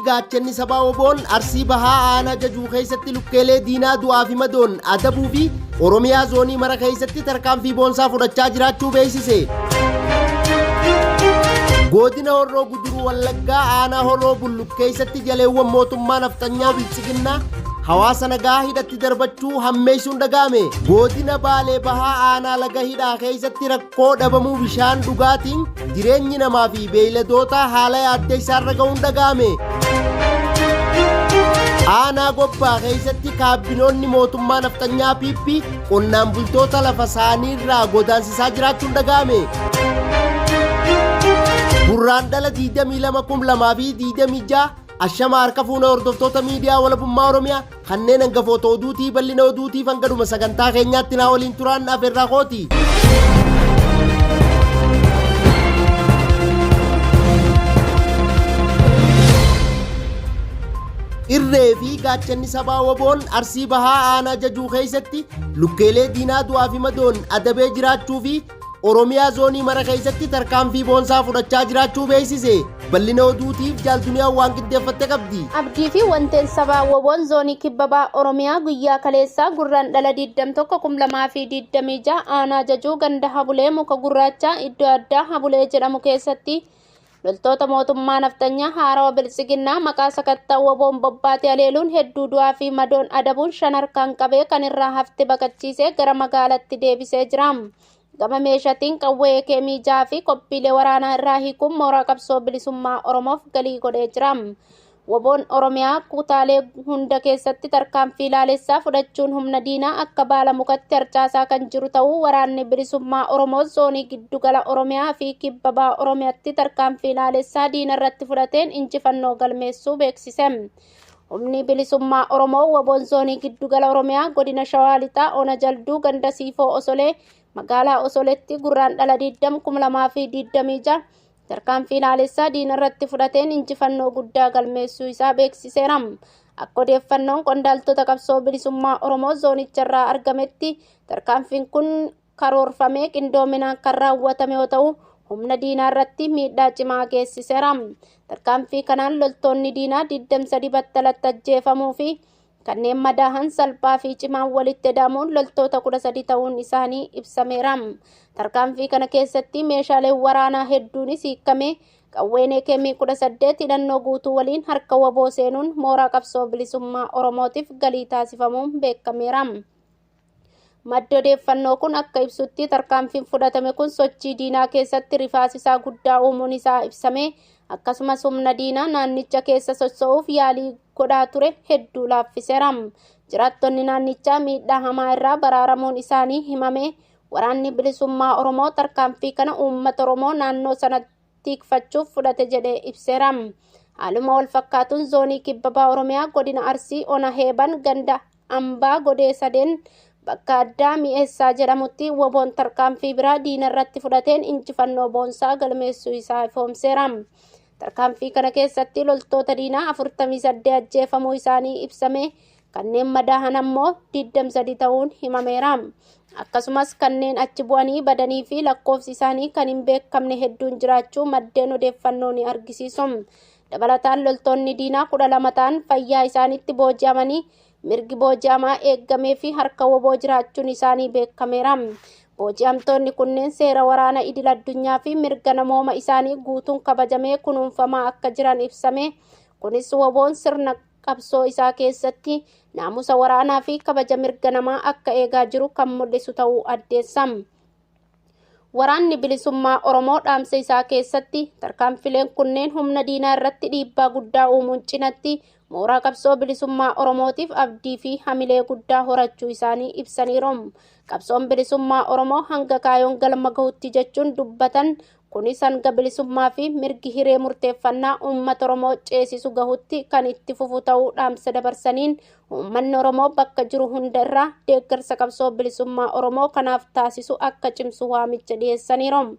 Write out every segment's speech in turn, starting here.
gaachanni sabaa WBO'n arsii bahaa aanaa jajuu keessatti lukkeelee diinaa du'aa fi madoon adabuu fi Oromiyaa zoonii mara keessatti tarkaanfii boonsaa fudhachaa jiraachuu beeksise. Godina Horroo Guduruu Wallaggaa aanaa Horroo Bulluq keessatti jaleewwan mootummaa nafxanyaa bilchiginnaa Hawaasa nagaa hidhatti darbachuu hammeessuun dhaga'ame. Godina Baalee Bahaa aanaa laga hidhaa keessatti rakkoo dhabamuu bishaan dhugaatiin jireenyi namaa fi beeyladoota haala yaaddessaarra ga'uun dhaga'ame. Aanaa Gobbaa keessatti kaabbinoonni mootummaa nafxanyaa PP qonnaan bultoota lafa isaanii irraa godaansisaa jiraachuun dhaga'ame. Guraandhala 22,2026 Ashama harka fuuna hordoftoota miidiyaa walabummaa Oromiyaa kanneen hangafoota oduutii bal'ina oduutiif hanga sagantaa keenyaatti naa waliin turaan afeerraa kooti. Irree fi gaachanni sabaa WBO'n arsii bahaa aanaa jajuu keessatti lukkeelee diinaa du'aa fi madoon adabee jiraachuu fi Oromiyaa zoonii mara keessatti tarkaanfii boonsaa fudhachaa jiraachuu beeksise. Bal'ina oduutiif jaaltuniyaan waan qindeeffatte qabdi. Abdii fi wanteen sabaa WBO'n zoonii kibbabaa Oromiyaa guyyaa kaleessaa Guraandhala 21,2026 aanaa jajuu ganda habulee muka gurraachaa iddoo addaa habulee jedhamu keessatti loltoota mootummaa naftanyaa haarawa bilchiginnaa maqaa sakattaa WBO'n bobbaatee aleeluun hedduu du'aa fi madoon adabuun 5 harkaan qabee kan irraa hafte baqachiisee gara magaalaatti deebisee jira. Gama meeshaatiin qawwee keemijaa fi qophiilee waraanaa irraa hiikuun mooraa qabsoo bilisummaa Oromoof galii godhee jira. WBO'n Oromiyaa kutaalee hunda keessatti tarkaanfii ilaalessaa fudhachuun humna diinaa akka baala mukatti harcaasaa kan jiru ta'uu waraanni bilisummaa Oromoo zoonii giddugala Oromiyaa fi kibbabaa Oromiyaatti tarkaanfii ilaalessaa diina irratti fudhateen injifannoo galmeessuu beeksise. Humni bilisummaa Oromoo WBO'n zoonii giddugala Oromiyaa godina Shawaa Lixaa Ona Jalduu ganda Siifoo Osolee magaalaa Osoleetti Guraandhala 20,2026 tarkaanfii ilaalessaa diina irratti fudhateen injifannoo guddaa galmeessuu isaa beeksiseera. Akka odeeffannoon qondaaltota qabsoo bilisummaa Oromoo zoonicharraa argametti tarkaanfiin kun karoorfamee qindoominaan kan raawwatame yoo ta'u humna diinaa irratti miidhaa cimaa geessiseera. Tarkaanfii kanaan loltoonni diinaa 23 battalatti ajjeefamuu fi kanneen madaahan salphaa fi cimaan walitti hidhamuun loltoota 13 ta'uun isaanii ibsameera. Tarkaanfii kana keessatti meeshaaleen waraanaa hedduunis hiikamee qawween AK-18 hidhannoo guutuu waliin harka WBO seenuun mooraa qabsoo bilisummaa Oromootiif galii taasifamuun beekameera. Maddi odeeffannoo kun akka ibsutti tarkaanfiin fudhatame kun sochii diinaa keessatti rifaasisaa guddaa uumuun isaa ibsame. Akkasumas humna diinaa naannicha keessa socho'uuf yaalii godhaa ture hedduu laaffiseera. Jiraattonni naannichaa miidhaa hamaa irraa baraaramuun isaanii himame. Waraanni bilisummaa Oromoo tarkaanfii kana uummata Oromoo naannoo sanatti tikfachuuf fudhate jedhee ibseera. Haaluma wal fakkaatuun zoonii kibbabaa Oromiyaa godina Arsii Ona Heeban ganda Ambaa Godee Sadeen bakka addaa mi'eessaa jedhamutti WBO'n tarkaanfii biraa diina irratti fudhateen injifannoo boonsaa galmeessuu isaa ifoomseera. Tarkaanfii kana keessatti loltoota diinaa 48 ajjeefamuu isaanii ibsame. Kanneen madaahan ammoo 23 ta'uun himameera. Akkasumas kanneen achi bu'anii badanii fi lakkoofsi isaanii kan hin beekamne hedduun jiraachuu maddeen odeeffannoo ni argisiisu. Dabalataan loltoonni diinaa 12 ta'an fayyaa isaaniitti booji'amanii mirgi booji'amaa eeggamee fi harka WBO jiraachuun isaanii beekameera. Booji'amtoonni kunneen seera waraana idil addunyaa fi mirga namooma isaanii guutuun kabajamee kunuunfamaa akka jiran ibsame. Kunis WBO'n sirna qabsoo isaa keessatti naamusa waraanaa fi kabaja mirga namaa akka eegaa jiru kan mul'isu ta'uu addeessa. Waraanni bilisummaa Oromoo dhaamsa isaa keessatti tarkaanfileen kunneen humna diinaa irratti dhiibbaa guddaa uumuun cinatti mooraa qabsoo bilisummaa Oromootiif abdii fi hamilee guddaa horachuu isaanii ibsaniiru. Qabsoon bilisummaa Oromoo hanga kaayoon galma gahutti jechuun dubbatan kunis hanga bilisummaa fi mirgi hiree murteeffannaa uummata Oromoo ceesisu gahutti kan itti fufu ta'uu dhaamsa dabarsaniin uummanni Oromoo bakka jiru hunda irraa deeggarsa qabsoo bilisummaa Oromoo kanaaf taasisu akka cimsu waamicha dhiyeessaniiru.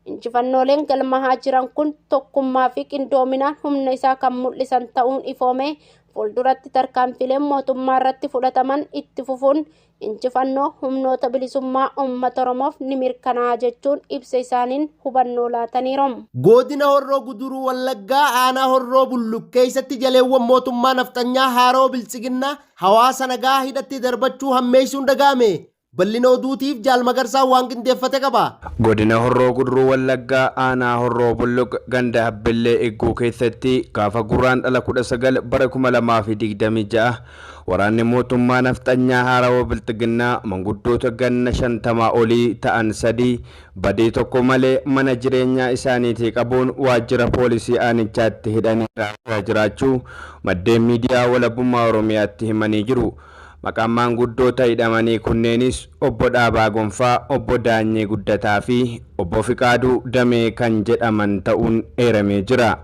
Injifannooleen galmahaa jiran kun tokkummaa fi qindoominaan humna isaa kan mul'isan ta'uun ifoome. fuulduratti tarkaanfileen mootummaa irratti fudhataman itti fufuun injifannoo humnoota bilisummaa uummata Oromoof ni mirkanaa'a jechuun ibsa isaaniin hubannoo laataniiru. Godina Horroo Guduruu Wallaggaa aanaa Horroo Bulluq keessatti jaleewwan mootummaa nafxanyaa Haaroo Biltsiginnaa hawaasa nagaa hidhatti darbachuu hammeessuun dhaga'ame. Bal'ina oduutiif Jaal Magarsaa waan qindeeffate qaba. Godina Horroo Guduruu Wallaggaa aanaa Horroo Bulluq ganda Habbillee eeguu keessatti gaafa Guraandhala 19 bara 2026 waraanni mootummaa nafxanyaa Haaroo Biltsiginnaa manguddoota ganna 50 olii ta'an 3 badii tokko malee mana jireenyaa isaaniitii qabuun waajjira poolisii aanichaatti hidhanii jiraachuu maddeen miidiyaa walabummaa Oromiyaatti himanii jiru. Maqaan maanguddoota hidhamanii kunneenis obbo Dhaabaa Gonfaa, obbo Daanyee Guddataa fi obbo Fiqaaduu Damee kan jedhaman ta'uun eeramee jira.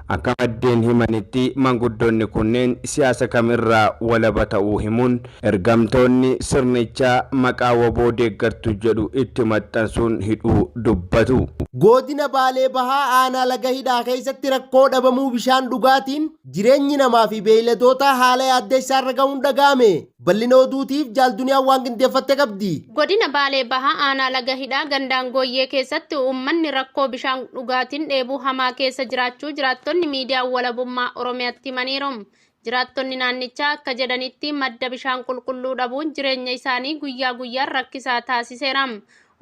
Akka maddeen himanitti maanguddoonni kunneen siyaasa kamirraa walaba ta'uu himuun ergamtoonni sirnichaa maqaa WBO deeggartu jedhu itti maxxansuun hidhuu dubbatu. Godina Baalee Bahaa aanaa laga hidhaa keessatti rakkoo dhabamuu bishaan dhugaatiin jireenyi namaa fi beeyladoota haala yaaddeessaa irra ga'uun dhaga'ame. Bal'ina oduutiif Jaal Duniyaan waan qindeeffatte qabdi. Godina Baalee Bahaa aanaa laga hidhaa gandaan Gooyyee keessatti uummanni rakkoo bishaan dhugaatiin dheebuu hamaa keessa jiraachuu jiraattonni miidiyaa walabummaa Oromiyaatti himaniiru. Jiraattonni naannichaa akka jedhanitti madda bishaan qulqulluu dhabuun jireenya isaanii guyyaa guyyaan rakkisaa taasiseera.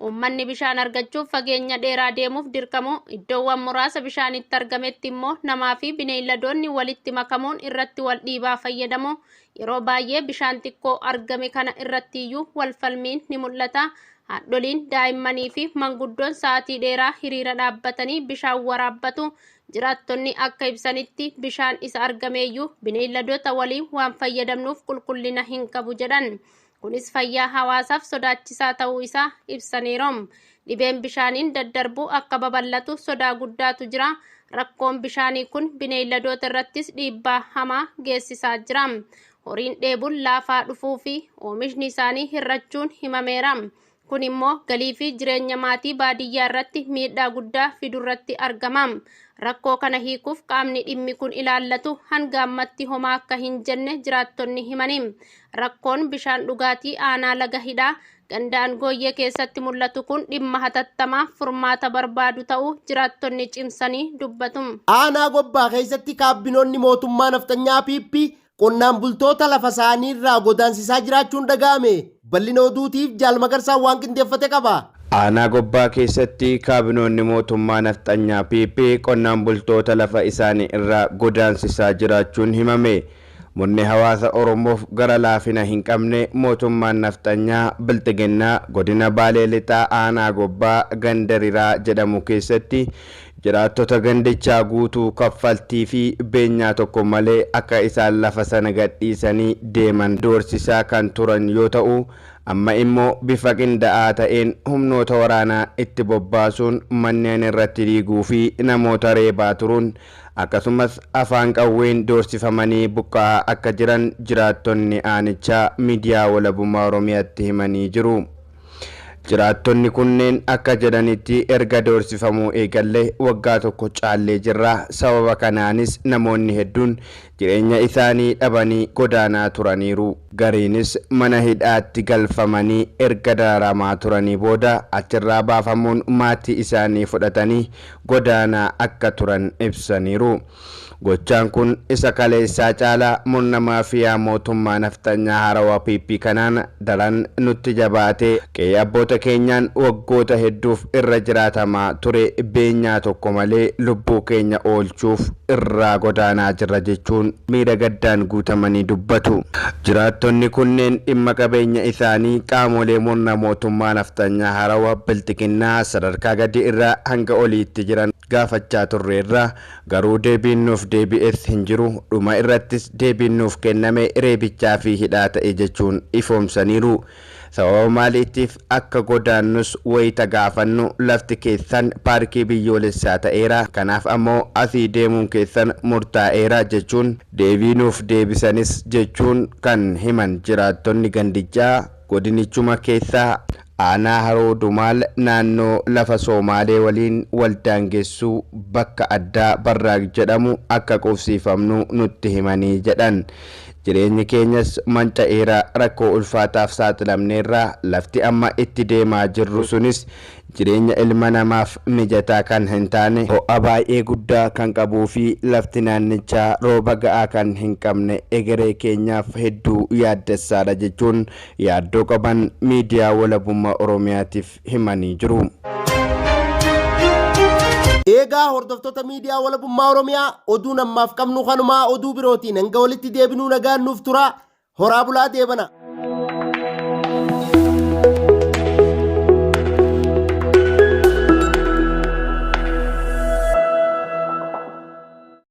Uummanni bishaan argachuuf fageenya dheeraa deemuuf dirqamu iddoowwan muraasa bishaanitti argametti immoo namaa fi bineeldoonni walitti makamuun irratti wal dhiibaa fayyadamu. Yeroo baay'ee bishaan xiqqoo argame kana irrattiyyuu wal falmiin ni mul'ata. Haadholiin, daa'immanii fi manguddoon sa'aatii dheeraa hiriira dhaabbatanii bishaan waraabbatu. Jiraattonni akka ibsanitti bishaan isa argameeyyuu bineeldota waliin waan fayyadamnuuf qulqullina hin qabu jedhan. Kunis fayyaa hawaasaaf sodaachisaa ta'uu isaa ibsaniiru. Dhibeen bishaaniin daddarbu akka babal'atu sodaa guddaatu jira. Rakkoon bishaanii kun bineeldota irrattis dhiibbaa hamaa geessisaa jira. Horiin dheebuun laafaa dhufuu fi oomishni isaanii hirrachuun himameera. Kun immoo galii fi jireenya maatii baadiyyaa irratti miidhaa guddaa fidurratti argama. Rakkoo kana hiikuuf qaamni dhimmi kun ilaallatu hanga ammatti homaa akka hin jenne jiraattonni himani. Rakkoon bishaan dhugaatii aanaa laga hidhaa gandaan Gooyyee keessatti mul'atu kun dhimma hatattamaa furmaata barbaadu ta'uu jiraattonni cimsanii dubbatu. Aanaa Gobbaa keessatti kaabbinoonni mootummaa nafxanyaa PP qonnaan bultoota lafa isaanii irraa godaansisaa jiraachuun dhaga'ame. Bal'ina oduutiif Jaal Magarsaa waan qindeeffate qaba. Aanaa Gobbaa keessatti kaabinoonni mootummaa nafxanyaa PP qonnaan bultoota lafa isaanii irraa godaansisaa jiraachuun himame. Murni hawaasa Oromoof gara laafina hin qabne mootummaan nafxanyaa Biltsiginnaa godina Baalee Lixaa aanaa Gobbaa Gandariraa jedhamu keessatti jiraattota gandichaa guutuu kaffaltii fi beenyaa tokko malee akka isaan lafa sana gadhiisanii deeman doorsisaa kan turan yoo ta'u, amma immoo bifa qindaa'aa ta'een humnoota waraanaa itti bobbaasuun manneen irratti diiguu fi namoota reebaa turuun akkasumas afaan qawween doorsifamanii buqqa'aa akka jiran jiraattonni aanichaa miidiyaa walabummaa Oromiyaatti himanii jiru. Jiraattonni kunneen akka jedhanitti erga doorsifamuu eegalle waggaa tokko caallee jirra. Sababa kanaanis namoonni hedduun jireenya isaanii dhabanii godaanaa turaniiru. Gariinis mana hidhaatti galfamanii erga dararamaa turanii booda achirraa baafamuun maatii isaanii fudhatanii godaanaa akka turan ibsaniiru. Gochaan kun isa kaleessaa caalaa murna maafiyaa mootummaa nafxanyaa Harawaa PP kanaan daran nutti jabaatee qe'ee abboota keenyaan waggoota hedduuf irra jiraatamaa ture beenyaa tokko malee lubbuu keenya oolchuuf irraa godaanaa jirra jechuun miira gaddaan guutamanii dubbatu. Jiraattonni kunneen dhimma qabeenya isaanii qaamolee murna mootummaa nafxanyaa Harawaa Biltsiginnaa sadarkaa gadi irraa hanga oliitti jiran gaafachaa turreerra. Garuu deebiin nuuf deebi'es hin jiru. Dhuma irrattis deebiin nuuf kenname reebichaa fi hidhaa ta'e jechuun ifoomsaniiru. Sababa maaliitiif akka godaannus wayita gaafannu lafti keessan paarkii biyyoolessaa ta'eera, kanaaf ammoo asii deemuun keessan murtaa'eera jechuun deebii nuuf deebisanis jechuun kan himan jiraattonni gandichaa godinichuma keessaa aanaa haroo dumaal naannoo lafa Soomaalee waliin waldaangessuu bakka addaa barraaq jedhamu akka qubsiifamnu nutti himanii jedhan. Jireenyi keenyas manca'eera, rakkoo ulfaataaf saaxilamneerra, lafti amma itti deemaa jirru sunis jireenya ilma namaaf mijataa kan hin taane, ho'a baay'ee guddaa kan qabuu fi lafti naannichaa rooba ga'aa kan hin qabne egeree keenyaaf hedduu yaaddessaadha jechuun yaaddoo qaban miidiyaa walabummaa Oromiyaatiif himanii jiru. Eegaa hordoftoota miidiyaa walabummaa Oromiyaa oduu namaaf qabnu kanumaa oduu birootiin hanga walitti deebinuu nagaan nuuf tura. Horaa bulaa deebana.